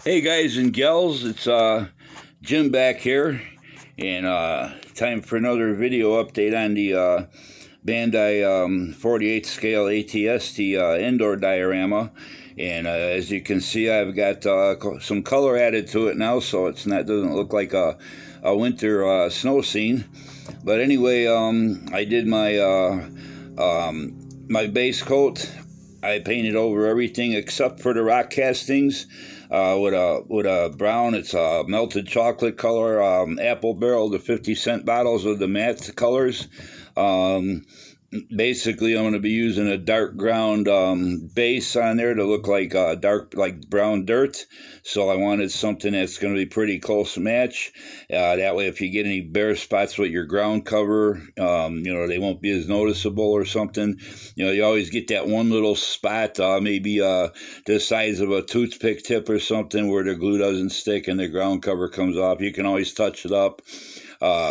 Hey guys and gals, it's Jim back here, and time for another video update on the Bandai 48 scale AT-ST Endor diorama. And as you can see, I've got some color added to it now, so it's not doesn't look like a winter snow scene. But anyway, I did my my base coat. I painted over everything except for the rock castings with a brown. It's a melted chocolate color, apple barrel, the 50-cent bottles of the matte colors. Basically, I'm going to be using a dark ground base on there to look like dark, like brown dirt. So I wanted something that's going to be pretty close match. That way, if you get any bare spots with your ground cover, they won't be as noticeable or something. You always get that one little spot, maybe the size of a toothpick tip or something, where the glue doesn't stick and the ground cover comes off. You can always touch it up,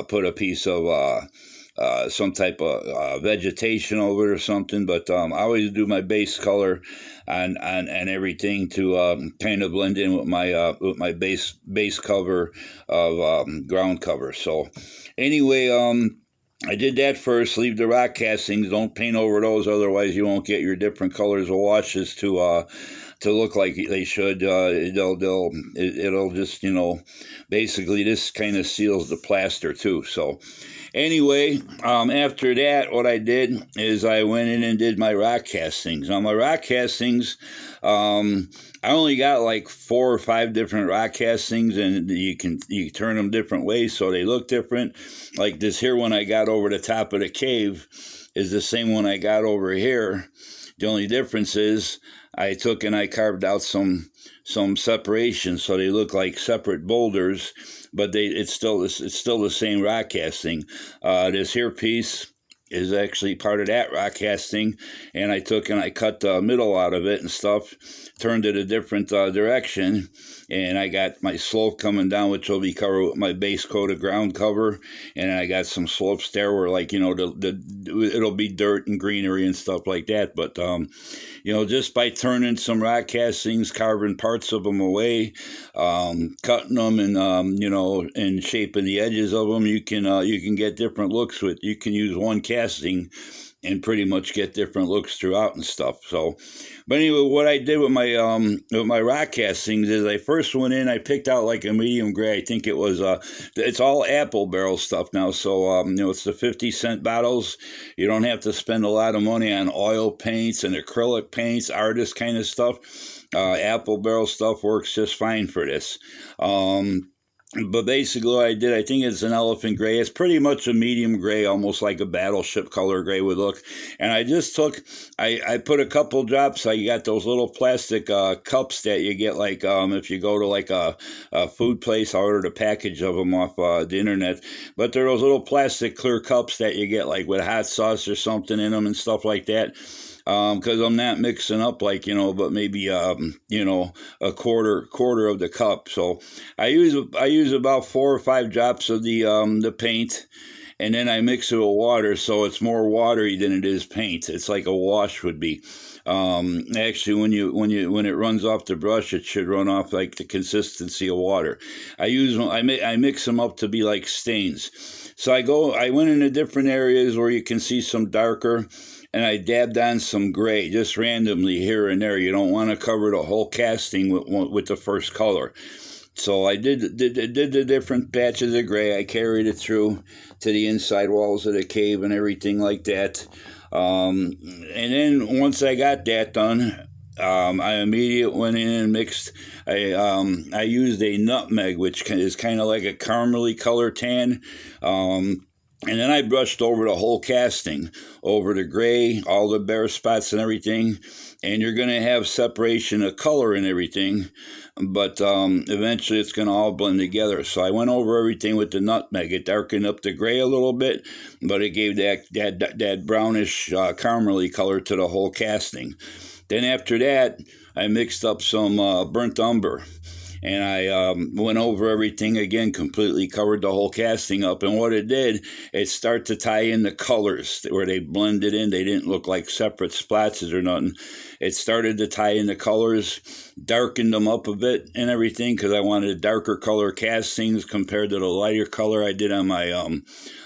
put a piece of some type of vegetation over it or something, but I always do my base color and everything to kind of blend in with my base cover of ground cover. So anyway, I did that first. Leave the rock castings. Don't paint over those, otherwise you won't get your different colors of washes to look like they should. It'll just, basically this kind of seals the plaster too. So anyway, after that, what I did is I went in and did my rock castings. Now my rock castings, I only got like 4 or 5 different rock castings, and you can turn them different ways so they look different. Like this here one I got over the top of the cave is the same one I got over here. The only difference is I took and I carved out some separation so they look like separate boulders, but it's still the same rock casting. This here piece is actually part of that rock casting, and I took and I cut the middle out of it and stuff, turned it a different direction, and I got my slope coming down, which will be covered with my base coat of ground cover, and I got some slopes there where, like, it'll be dirt and greenery and stuff like that. But just by turning some rock castings, carving parts of them away, cutting them, and and shaping the edges of them, you can get different looks with. You can use one casting and pretty much get different looks throughout and stuff. So, but anyway, what I did with my rock castings is I first went in, I picked out like a medium gray. I think it was it's all apple barrel stuff now. So it's the 50-cent bottles. You don't have to spend a lot of money on oil paints and acrylic paints, artist kind of stuff. Apple barrel stuff works just fine for this. But basically what I did, I think it's an elephant gray. It's pretty much a medium gray, almost like a battleship color gray would look. And I just I put a couple drops. I got those little plastic cups that you get, like if you go to like a food place. I ordered a package of them off the internet. But they're those little plastic clear cups that you get like with hot sauce or something in them and stuff like that. Because I'm not mixing up but maybe a quarter of the cup. So I use about 4 or 5 drops of the paint, and then I mix it with water, so it's more watery than it is paint. It's like a wash would be. Actually, when it runs off the brush, it should run off like the consistency of water. I mix them up to be like stains. So I went into different areas where you can see some darker, and I dabbed on some gray just randomly here and there. You don't want to cover the whole casting with the first color. So I did the different batches of gray. I carried it through to the inside walls of the cave and everything like that. And then once I got that done, I immediately went in and mixed. I used a nutmeg, which is kind of like a caramely color tan. And then I brushed over the whole casting, over the gray, all the bare spots and everything. And you're going to have separation of color and everything, but eventually it's going to all blend together. So I went over everything with the nutmeg. It darkened up the gray a little bit, but it gave that brownish caramely color to the whole casting. Then after that, I mixed up some burnt umber. And I went over everything again, completely covered the whole casting up. And what it did, it started to tie in the colors where they blended in. They didn't look like separate splotches or nothing. it started to tie in the colors, darkened them up a bit and everything, because I wanted darker color castings compared to the lighter color I did on my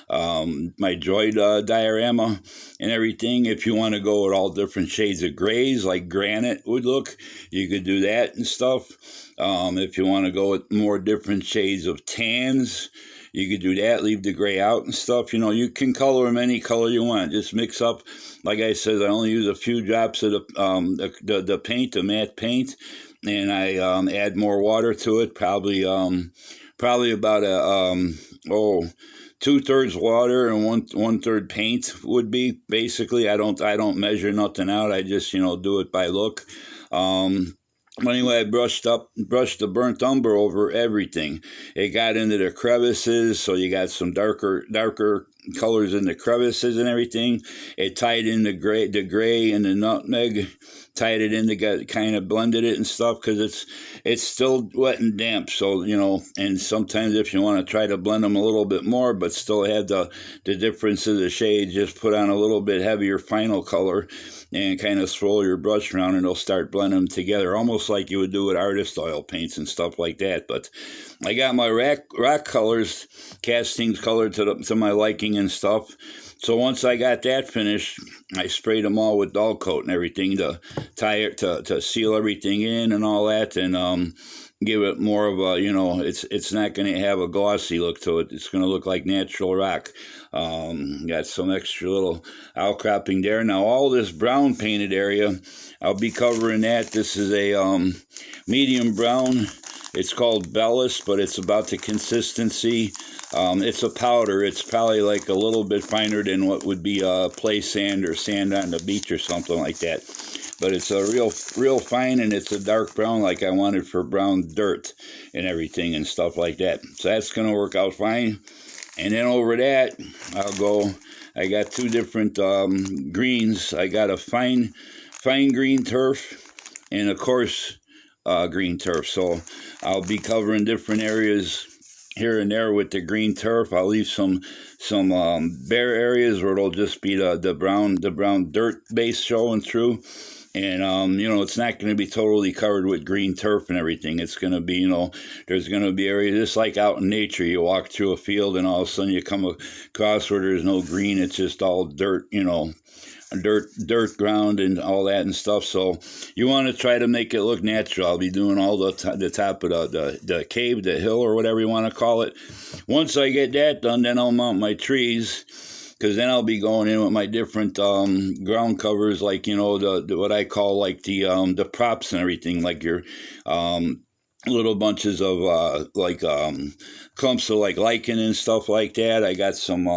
my droid diorama and everything. If you want to go with all different shades of grays, like granite would look, you could do that and stuff. If you want to go with more different shades of tans, you could do that, leave the gray out and stuff. You know, you can color them any color you want. Just mix up. Like I said, I only use a few drops of the paint, the matte paint, and I add more water to it. Probably about a 2/3 water and one third paint would be basically. I don't measure nothing out. I just do it by look. Anyway, I brushed the burnt umber over everything. It got into the crevices, so you got some darker colors in the crevices and everything. It tied in the gray and the nutmeg, tied it in to kind of blended it and stuff, because it's still wet and damp. So and sometimes if you want to try to blend them a little bit more, but still have the differences of shades, just put on a little bit heavier final color and kind of swirl your brush around, and it'll start blending them together, almost like you would do with artist oil paints and stuff like that. But I got my rock colors, castings colored to my liking and stuff. So once I got that finished, I sprayed them all with dull coat and everything to tie it, to seal everything in and all that, and give it more of a, it's not going to have a glossy look to it. It's going to look like natural rock. Got some extra little outcropping there. Now all this brown painted area, I'll be covering that. This is a medium brown. It's called Bellis, but it's about the consistency. It's a powder. It's probably like a little bit finer than what would be play sand or sand on the beach or something like that. But it's a real fine, and it's a dark brown like I wanted for brown dirt and everything and stuff like that. So that's going to work out fine. And then over that, I got two different greens. I got a fine green turf and a coarse green turf. So I'll be covering different areas here and there with the green turf. I'll leave some bare areas where it'll just be the brown dirt base showing through. And, it's not going to be totally covered with green turf and everything. It's going to be, there's going to be areas just like out in nature. You walk through a field and all of a sudden you come across where there's no green. It's just all dirt, dirt ground and all that and stuff. So you want to try to make it look natural. I'll be doing all the top of the cave, the hill, or whatever you want to call it. Once I get that done, then I'll mount my trees, because then I'll be going in with my different ground covers, like what I call like the props and everything, like your little bunches of clumps of like lichen and stuff like that. I got some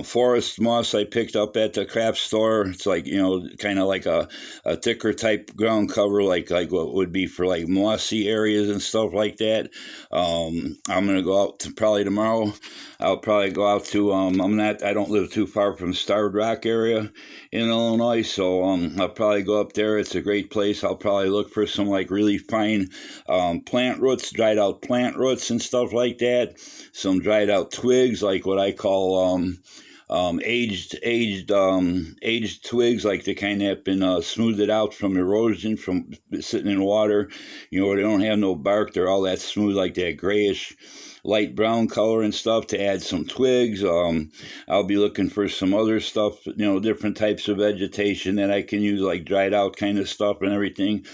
forest moss I picked up at the craft store. It's like, kind of like a thicker type ground cover, like what would be for like mossy areas and stuff like that. I'm going to go out probably tomorrow. I'll probably go out to, I don't live too far from Starved Rock area in Illinois, so I'll probably go up there. It's a great place. I'll probably look for some like really fine plant roots, dried out plant roots and stuff like that. Some dried out twigs, like what I call aged twigs, like the kind that have been smoothed out from erosion from sitting in water, where they don't have no bark. They're all that smooth, like that grayish light brown color and stuff, to add some twigs. I'll be looking for some other stuff, different types of vegetation that I can use, like dried out kind of stuff and everything.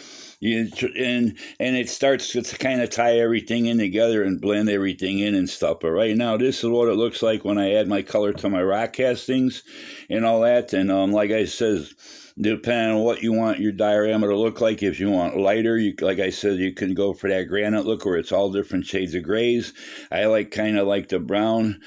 And it starts to kind of tie everything in together and blend everything in and stuff. But right now, this is what it looks like when I add my color to my rock castings and all that. And like I said, depending on what you want your diorama to look like. If you want lighter, like I said, you can go for that granite look where it's all different shades of grays. I kind of like the brown.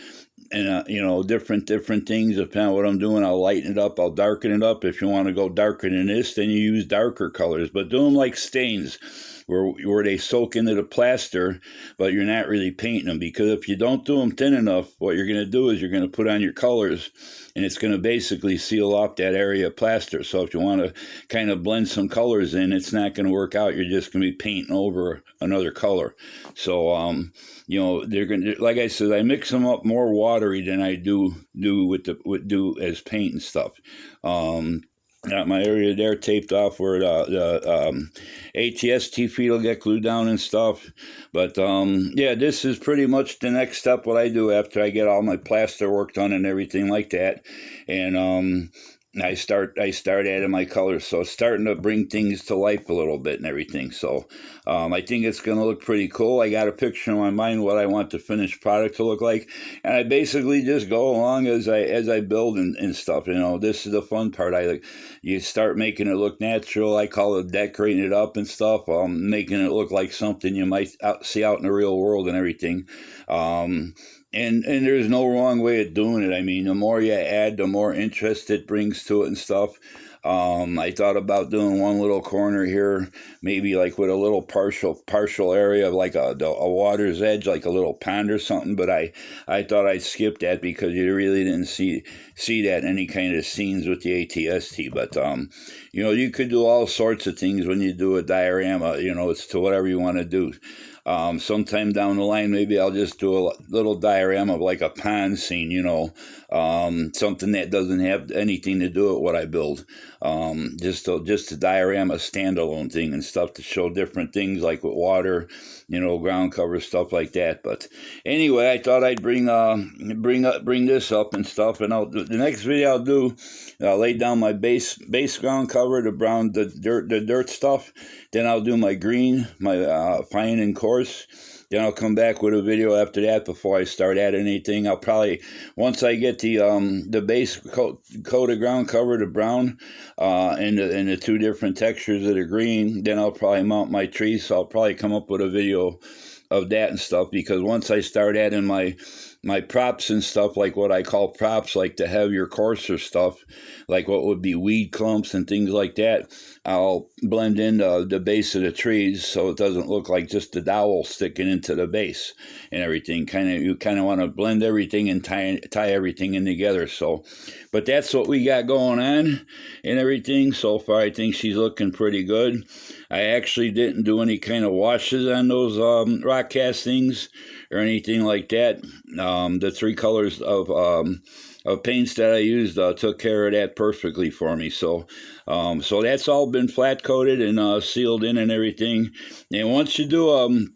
And, different things, depending on what I'm doing. I'll lighten it up, I'll darken it up. If you want to go darker than this, then you use darker colors. But do them like stains, where they soak into the plaster, but you're not really painting them. Because if you don't do them thin enough, what you're going to do is you're going to put on your colors, and it's going to basically seal off that area of plaster. So if you want to kind of blend some colors in, it's not going to work out. You're just going to be painting over another color. So, they're going to, like I said, I mix them up more watery than I do as paint and stuff. Got my area there taped off where the AT-ST feet will get glued down and stuff. But yeah, this is pretty much the next step what I do after I get all my plaster work done and everything like that. And I start adding my colors, so it's starting to bring things to life a little bit and everything. So I think it's going to look pretty cool. I got a picture in my mind what I want the finished product to look like, and I basically just go along as I build and stuff. You know, this is the fun part. You start making it look natural. I call it decorating it up and stuff, making it look like something you might see out in the real world and everything. And there's no wrong way of doing it. I mean, the more you add, the more interest it brings to it and stuff. I thought about doing one little corner here, maybe like with a little partial area of like a water's edge, like a little pond or something. But I thought I'd skip that because you really didn't see that in any kind of scenes with the AT-ST. But you know, you could do all sorts of things when you do a diorama. You know, it's to whatever you want to do. Sometime down the line, maybe I'll just do a little diorama of like a pond scene, you know, something that doesn't have anything to do with what I build. Just a diorama standalone thing and stuff to show different things like with water, you know, ground cover, stuff like that. But anyway, I thought I'd bring this up and stuff. And the next video I'll do, I'll lay down my base ground cover, the dirt stuff. Then I'll do my green, my fine and coarse. Then I'll come back with a video after that before I start adding anything. I'll probably, once I get the base coat of ground cover, the brown, and the two different textures of the green, then I'll probably mount my trees. So I'll probably come up with a video of that and stuff, because once I start adding my props and stuff, like what I call props, like the heavier, coarser stuff, like what would be weed clumps and things like that, I'll blend in the base of the trees so it doesn't look like just the dowel sticking into the base and everything. You kind of want to blend everything and tie everything in together. So, but that's what we got going on and everything. So far, I think she's looking pretty good. I actually didn't do any kind of washes on those rock castings or anything like that. The three colors of paints that I used took care of that perfectly for me. So that's all been flat coated and sealed in and everything. And once you do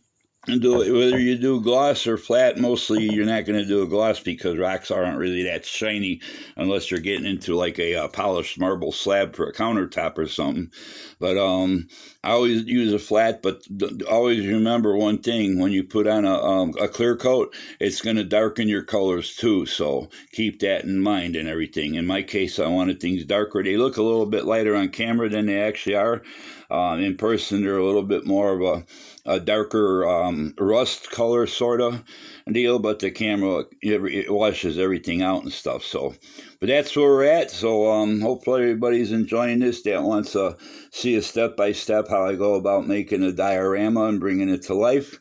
whether you do gloss or flat, mostly you're not going to do a gloss because rocks aren't really that shiny unless you're getting into like a polished marble slab for a countertop or something. But I always use a flat, but always remember one thing: when you put on a clear coat, it's going to darken your colors too. So keep that in mind and everything. In my case, I wanted things darker. They look a little bit lighter on camera than they actually are. In person, they're a little bit more of a darker rust color sort of deal, but the camera, it washes everything out and stuff. So, but that's where we're at. So hopefully everybody's enjoying this that wants to see a step-by-step how I go about making a diorama and bringing it to life,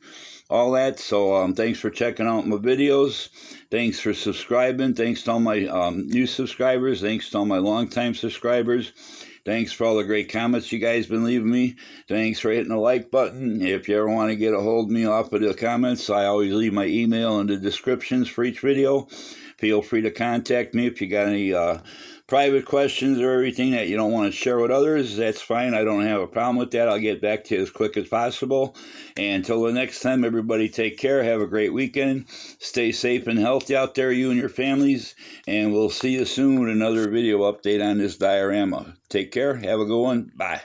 all that. So thanks for checking out my videos. Thanks for subscribing. Thanks to all my new subscribers. Thanks to all my longtime subscribers. Thanks for all the great comments you guys been leaving me. Thanks for hitting the like button. If you ever want to get a hold of me off of the comments, I always leave my email in the descriptions for each video. Feel free to contact me if you got any private questions or everything that you don't want to share with others. That's fine. I don't have a problem with that. I'll get back to you as quick as possible. And until the next time, everybody take care. Have a great weekend. Stay safe and healthy out there, you and your families. And we'll see you soon with another video update on this diorama. Take care. Have a good one. Bye.